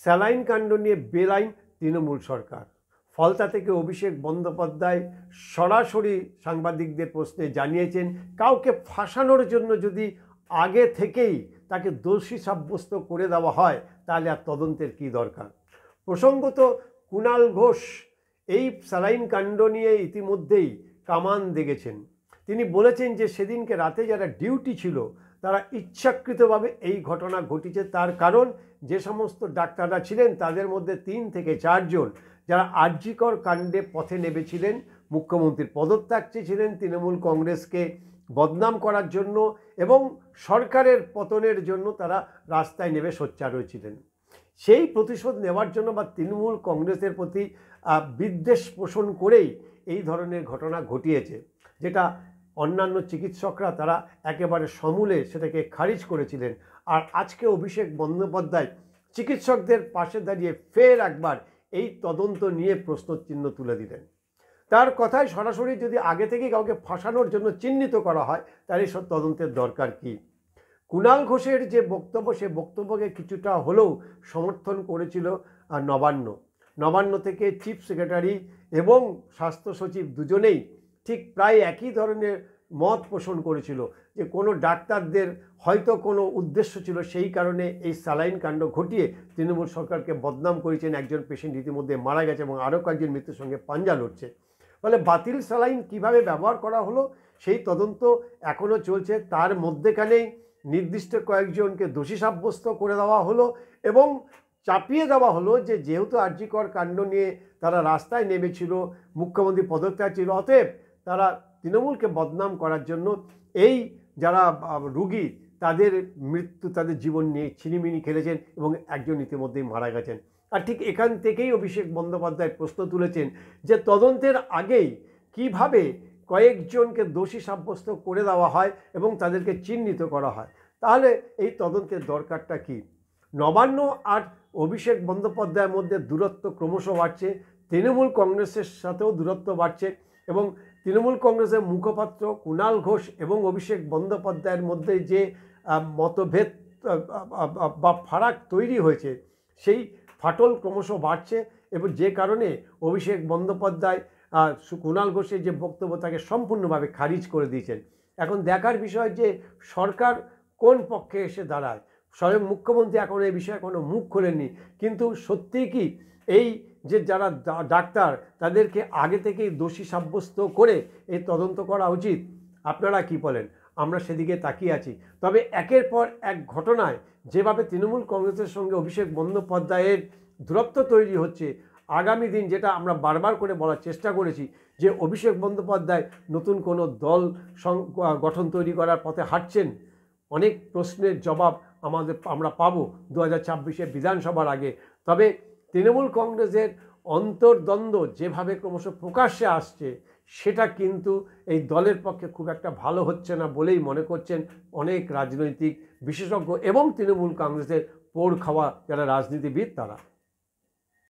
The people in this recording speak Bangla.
স্যালাইন কাণ্ড নিয়ে বেলাইন তৃণমূল সরকার। ফলতা থেকে অভিষেক বন্দ্যোপাধ্যায় সরাসরি সাংবাদিকদের প্রশ্নে জানিয়েছেন, কাউকে ফাঁসানোর জন্য যদি আগে থেকেই তাকে দোষী সাব্যস্ত করে দেওয়া হয় তাহলে আর তদন্তের কী দরকার। প্রসঙ্গত কুণাল ঘোষ এই স্যালাইন কাণ্ড নিয়ে ইতিমধ্যেই কামান দেগেছেন। তিনি বলেছেন যে সেদিনকে রাতে যারা ডিউটি ছিল তারা ইচ্ছাকৃতভাবে এই ঘটনা ঘটিছে। তার কারণ যে সমস্ত ডাক্তাররা ছিলেন তাদের মধ্যে 3 থেকে 4 জন যারা আরজিকর কাণ্ডে পথে নেমেছিলেন, মুখ্যমন্ত্রীর পদত্যাগ চেয়েছিলেন, তৃণমূল কংগ্রেসকে বদনাম করার জন্য এবং সরকারের পতনের জন্য তারা রাস্তায় নেমে সোচ্চার হয়েছিলেন। সেই প্রতিশোধ নেওয়ার জন্য বা তৃণমূল কংগ্রেসের প্রতি বিদ্বেষ পোষণ করেই এই ধরনের ঘটনা ঘটিয়েছে, যেটা অন্যান্য চিকিৎসকরা তারা একেবারে সমূলে সেটাকে খারিজ করেছিলেন। আর আজকে অভিষেক বন্দ্যোপাধ্যায় চিকিৎসকদের পাশে দাঁড়িয়ে ফের একবার এই তদন্ত নিয়ে প্রশ্নচিহ্ন তুলে দিলেন। তার কথায় সরাসরি যদি আগে থেকে কাউকে ফাঁসানোর জন্য চিহ্নিত করা হয় তাহলে সব তদন্তের দরকার কি। কুণাল ঘোষের যে বক্তব্য, সে বক্তব্যকে কিছুটা হলেও সমর্থন করেছিল নবান্ন থেকে চিফ সেক্রেটারি এবং স্বাস্থ্য সচিব দুজনেই ঠিক প্রায় একই ধরনের মত পোষণ করেছিল যে কোনো ডাক্তারদের হয়তো কোনো উদ্দেশ্য ছিল, সেই কারণে এই স্যালাইন কাণ্ড ঘটিয়ে তৃণমূল সরকারকে বদনাম করেছেন। একজন পেশেন্ট ইতিমধ্যে মারা গেছে এবং আরও কয়েকজন মৃত্যুর সঙ্গে পাঞ্জা লড়ছে। ফলে বাতিল স্যালাইন কীভাবে ব্যবহার করা হলো সেই তদন্ত এখনও চলছে। তার মধ্যেখানেই নির্দিষ্ট কয়েকজনকে দোষী সাব্যস্ত করে দেওয়া হলো এবং চাপিয়ে দেওয়া হলো যে যেহেতু আরজিকর কাণ্ড নিয়ে তারা রাস্তায় নেমেছিল, মুখ্যমন্ত্রী পদত্যাগ ছিল, অতএব তারা তৃণমূলকে বদনাম করার জন্য এই যারা রুগী তাদের মৃত্যু, তাদের জীবন নিয়ে ছিনিমিনি খেলেছেন এবং একজন ইতিমধ্যেই মারা গেছেন। আর ঠিক এখান থেকেই অভিষেক বন্দ্যোপাধ্যায় প্রশ্ন তুলেছেন যে তদন্তের আগেই কিভাবে কয়েকজনকে দোষী সাব্যস্ত করে দেওয়া হয় এবং তাদেরকে চিহ্নিত করা হয়, তাহলে এই তদন্তের দরকারটা কি। নবান্ন আর অভিষেক বন্দ্যোপাধ্যায়ের মধ্যে দূরত্ব ক্রমশ বাড়ছে, তৃণমূল কংগ্রেসের সাথেও দূরত্ব বাড়ছে এবং তৃণমূল কংগ্রেসের মুখপাত্র কুণাল ঘোষ এবং অভিষেক বন্দ্যোপাধ্যায়ের মধ্যে যে মতভেদ বা ফারাক তৈরি হয়েছে সেই ফাটল ক্রমশ বাড়ছে এবং যে কারণে অভিষেক বন্দ্যোপাধ্যায় কুণাল ঘোষের যে বক্তব্য তাকে সম্পূর্ণভাবে খারিজ করে দিয়েছেন। এখন দেখার বিষয় যে সরকার কোন পক্ষে এসে দাঁড়ায়। স্বয়ং মুখ্যমন্ত্রী এখন এই বিষয়ে কোনো মুখ খোলেননি, কিন্তু সত্যিই কি এই যে যারা ডাক্তার তাদেরকে আগে থেকেই দোষী সাব্যস্ত করে এই তদন্ত করা উচিত? আপনারা কি বলেন? আমরা সেদিকে তাকিয়ে আছি। তবে একের পর এক ঘটনায় যেভাবে তৃণমূল কংগ্রেসের সঙ্গে অভিষেক বন্দ্যোপাধ্যায়ের দূরত্ব তৈরি হচ্ছে, আগামী দিন যেটা আমরা বারবার করে বলার চেষ্টা করেছি যে অভিষেক বন্দ্যোপাধ্যায় নতুন কোনো দল গঠন তৈরি করার পথে হাঁটছেন, অনেক প্রশ্নের জবাব আমরা পাবো 2026 বিধানসভার আগে। তবে তৃণমূল কংগ্রেসের অন্তর্দ্বন্দ্ব যেভাবে ক্রমশ প্রকাশ্যে আসছে সেটা কিন্তু এই দলের পক্ষে খুব একটা ভালো হচ্ছে না বলেই মনে করছেন অনেক রাজনৈতিক বিশেষজ্ঞ এবং তৃণমূল কংগ্রেসের পোড় খাওয়া যারা রাজনীতিবিদ তারা।